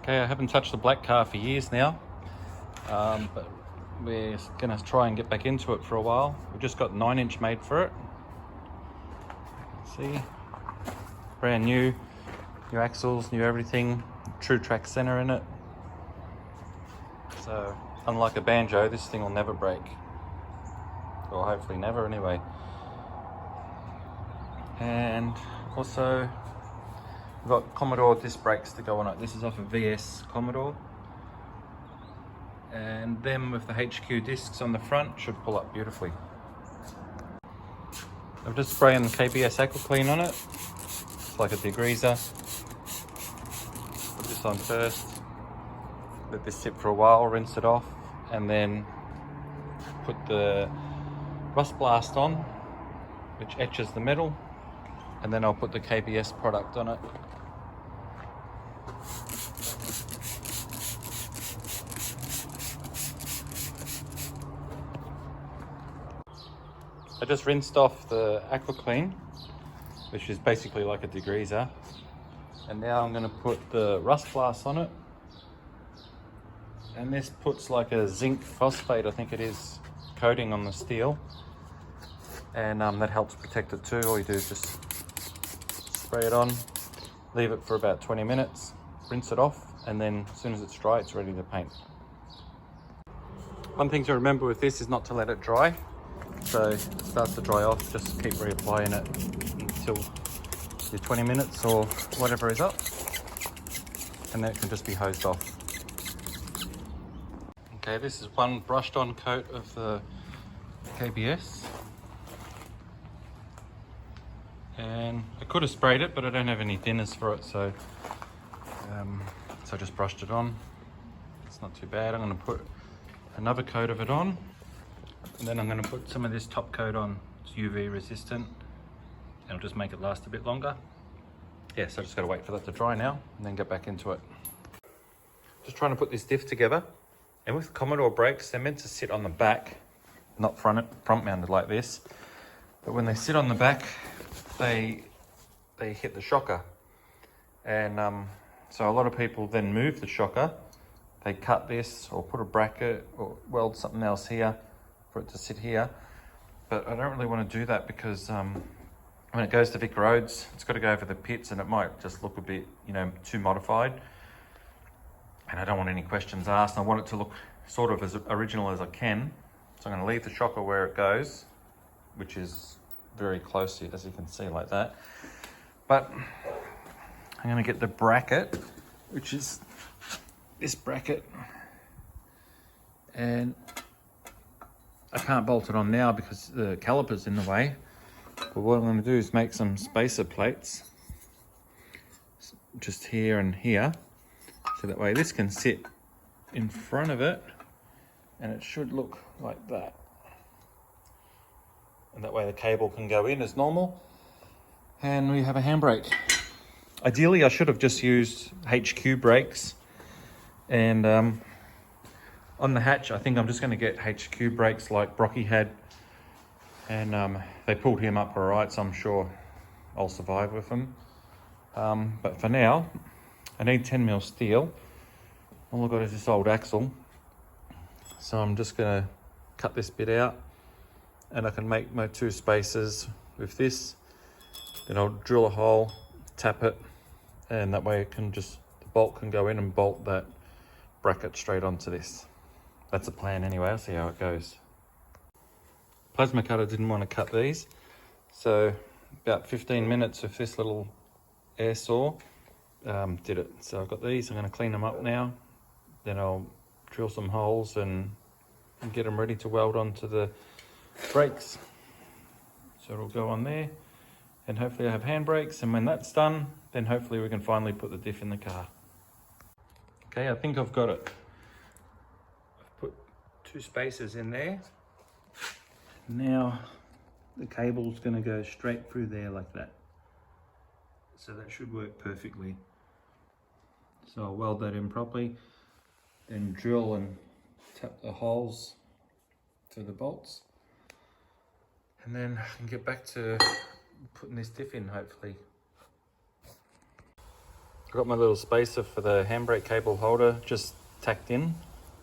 Okay, I haven't touched the black car for years now, but we're gonna try and get back into it for a while. We've just got 9-inch made for it. See, brand new axles, new everything, true track center in it. So unlike a banjo, this thing will never break, or hopefully never anyway. And also we've got Commodore disc brakes to go on it. This is off a VS Commodore, and them with the HQ discs on the front should pull up beautifully. I'm just spraying the KBS Aqua Clean on it. It's like a degreaser. Put this on first, let this sit for a while, rinse it off, and then put the Rust Blast on, which etches the metal, and then I'll put the KBS product on it. I just rinsed off the Aqua Clean, which is basically like a degreaser, and now I'm going to put the Rust Blast on it, and this puts like a zinc phosphate, I think it is, coating on the steel, and that helps protect it too. All you do is just spray it on, leave it for about 20 minutes, rinse it off, and then as soon as it's dry, it's ready to paint. One thing to remember with this is not to let it dry. So it starts to dry off, just keep reapplying it until your 20 minutes or whatever is up, and then it can just be hosed off. Okay, this is one brushed on coat of the KBS, and I could have sprayed it, but I don't have any thinners for it, so I just brushed it on. It's not too bad. I'm going to put another coat of it on, and then I'm going to put some of this top coat on. It's UV resistant. It'll just make it last a bit longer. Yeah, so I just got to wait for that to dry now and then get back into it. Just trying to put this diff together. And with Commodore brakes, they're meant to sit on the back, not front mounted like this. But when they sit on the back, they hit the shocker. And so a lot of people then move the shocker. They cut this or put a bracket or weld something else here for it to sit here, but I don't really want to do that because when it goes to Vic Roads, it's got to go over the pits, and it might just look a bit, too modified, and I don't want any questions asked. I want it to look sort of as original as I can, so I'm going to leave the shocker where it goes, which is very close, as you can see, like that. But I'm going to get the bracket, which is this bracket, and I can't bolt it on now because the caliper's in the way. But what I'm going to do is make some spacer plates just here and here, so that way this can sit in front of it, and it should look like that. And that way the cable can go in as normal, and we have a handbrake. Ideally, I should have just used HQ brakes, and on the hatch, I think I'm just going to get HQ brakes like Brocky had, and they pulled him up all right, so I'm sure I'll survive with them. But for now, I need 10mm steel. All I've got is this old axle, so I'm just going to cut this bit out, and I can make my 2 spacers with this. Then I'll drill a hole, tap it, and that way the bolt can go in and bolt that bracket straight onto this. That's the plan anyway. I'll see how it goes. Plasma cutter didn't want to cut these, so about 15 minutes with this little air saw did it. So I've got these. I'm going to clean them up now. Then I'll drill some holes and get them ready to weld onto the brakes. So it'll go on there, and hopefully I have handbrakes. And when that's done, then hopefully we can finally put the diff in the car. Okay, I think I've got it. 2 spacers in there. Now the cable's going to go straight through there like that. So that should work perfectly. So I'll weld that in properly, then drill and tap the holes to the bolts, and then I can get back to putting this diff in, hopefully. I've got my little spacer for the handbrake cable holder just tacked in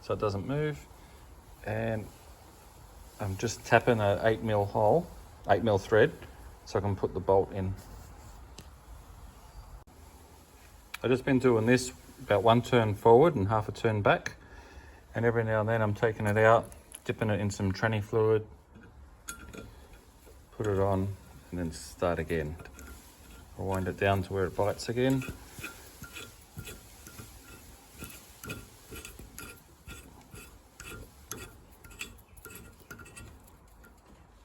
so it doesn't move. And I'm just tapping a 8mm hole, 8mm thread, so I can put the bolt in. I've just been doing this about 1 turn forward and half a turn back. And every now and then I'm taking it out, dipping it in some tranny fluid, put it on, and then start again. I'll wind it down to where it bites again.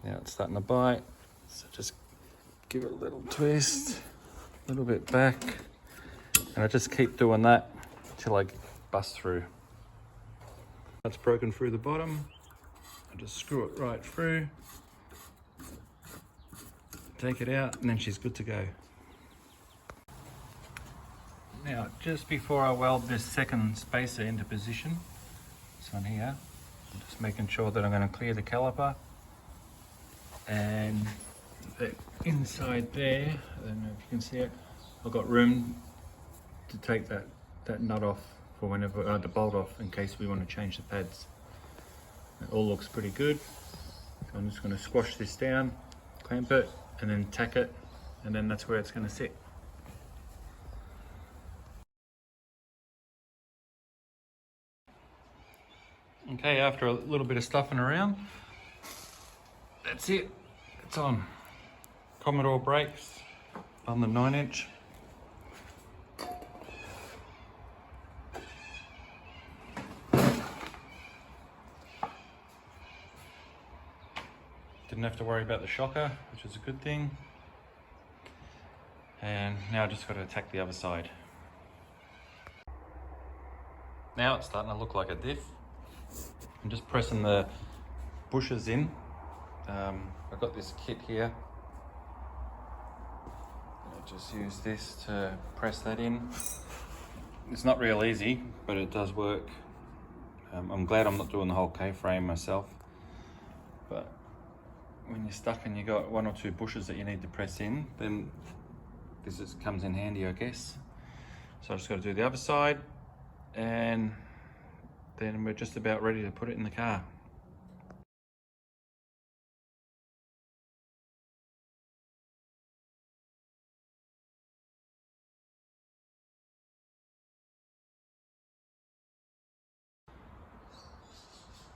Now it's starting to bite, so just give it a little twist, a little bit back, and I just keep doing that until I bust through. That's broken through the bottom. I just screw it right through, take it out, and then she's good to go. Now, just before I weld this second spacer into position, this one here, I'm just making sure that I'm going to clear the caliper. And the inside there, I don't know if you can see it, I've got room to take that nut off for whenever, the bolt off in case we want to change the pads. It all looks pretty good. So I'm just going to squash this down, clamp it, and then tack it, and then that's where it's going to sit. Okay, after a little bit of stuffing around, that's it. It's on. Commodore brakes on the 9-inch. Didn't have to worry about the shocker, which is a good thing. And now I just got to attack the other side. Now it's starting to look like a diff. I'm just pressing the bushes in. I've got this kit here. I just use this to press that in. It's not real easy, but it does work. I'm glad I'm not doing the whole K-frame myself. But when you're stuck and you got 1 or 2 bushes that you need to press in, then this just comes in handy, I guess. So I just got to do the other side, and then we're just about ready to put it in the car.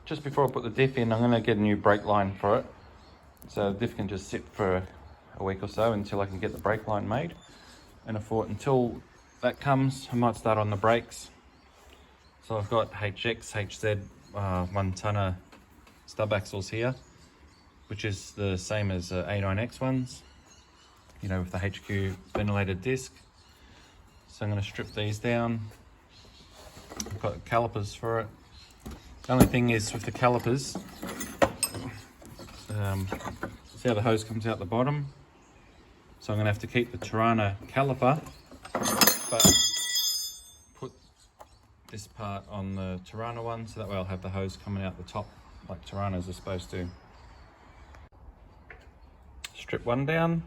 Just before I put the diff in, I'm going to get a new brake line for it. So the diff can just sit for a week or so until I can get the brake line made. And I thought until that comes, I might start on the brakes. So I've got HX, HZ 1-tonner stub axles here, which is the same as A9X ones, you know, with the HQ ventilated disc. So I'm going to strip these down. I've got calipers for it. The only thing is with the calipers, see how the hose comes out the bottom? So I'm going to have to keep the Torana caliper, but put this part on the Torana one, so that way I'll have the hose coming out the top like Toranas are supposed to. Strip one down,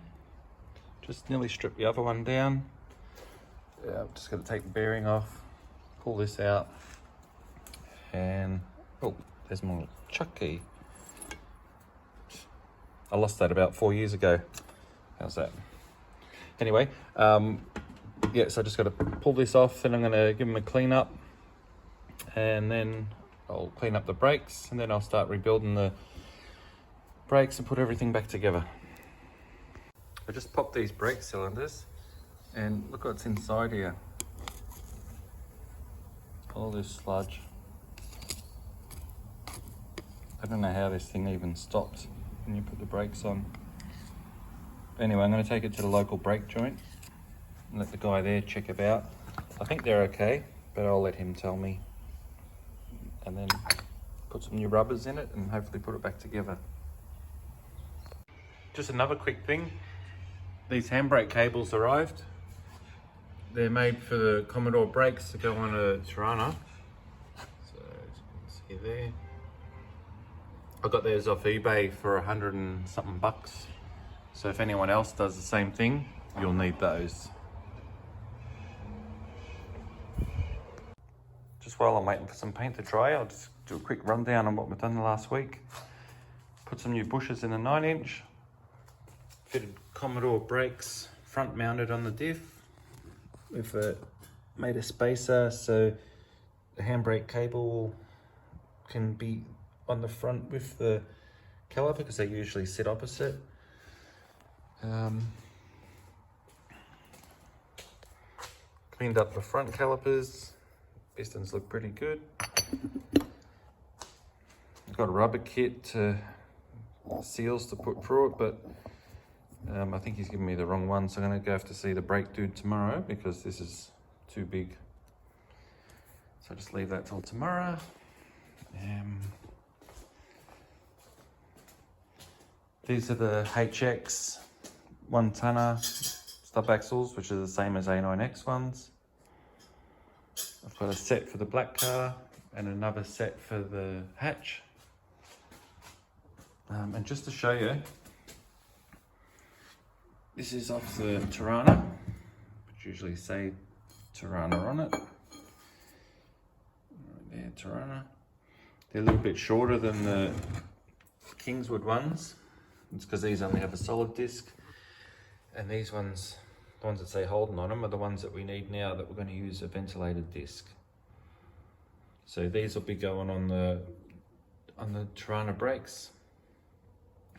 just nearly strip the other one down. Yeah, I'm just going to take the bearing off, pull this out, and oh, there's my chuck key. I lost that about 4 years ago. How's that? Anyway, yeah, so I just got to pull this off, and I'm going to give them a clean up, and then I'll clean up the brakes, and then I'll start rebuilding the brakes and put everything back together. I just popped these brake cylinders, and look what's inside here. All this sludge. I don't know how this thing even stops when you put the brakes on. Anyway, I'm going to take it to the local brake joint and let the guy there check it out. I think they're okay, but I'll let him tell me. And then put some new rubbers in it and hopefully put it back together. Just another quick thing. These handbrake cables arrived. They're made for the Commodore brakes to go on a Torana. So as you can see there. I got those off eBay for 100 and something bucks. So if anyone else does the same thing, you'll need those. just while I'm waiting for some paint to dry, I'll just do a quick rundown on what we've done the last week. Put some new bushes in the 9-inch. Fitted Commodore brakes, front mounted on the diff. We've made a spacer so the handbrake cable can be on the front with the caliper because they usually sit opposite. Cleaned up the front calipers. Pistons look pretty good. Got a rubber kit seals to put through it, but I think he's given me the wrong one, so I'm going to have to see the brake dude tomorrow because this is too big. So just leave that till tomorrow. These are the HX 1-tonner stub axles, which are the same as A9X ones. I've got a set for the black car and another set for the hatch. And just to show you, this is off the Torana, which usually say Torana on it. Right there, Torana. They're a little bit shorter than the Kingswood ones. It's because these only have a solid disc, and these ones, the ones that say Holden on them, are the ones that we need now that we're going to use a ventilated disc. So these will be going on the Torana brakes,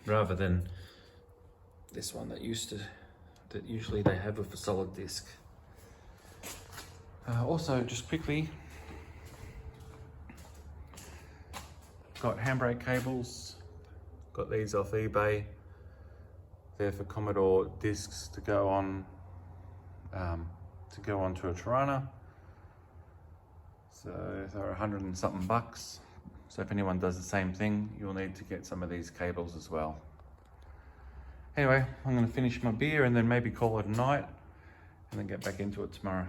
rather than this one that usually they have with a solid disc. Also, just quickly, got handbrake cables. Got these off eBay. They're for Commodore discs to go on onto a Torana. So they're 100 and something bucks. So if anyone does the same thing, you'll need to get some of these cables as well. Anyway, I'm going to finish my beer and then maybe call it a night and then get back into it tomorrow.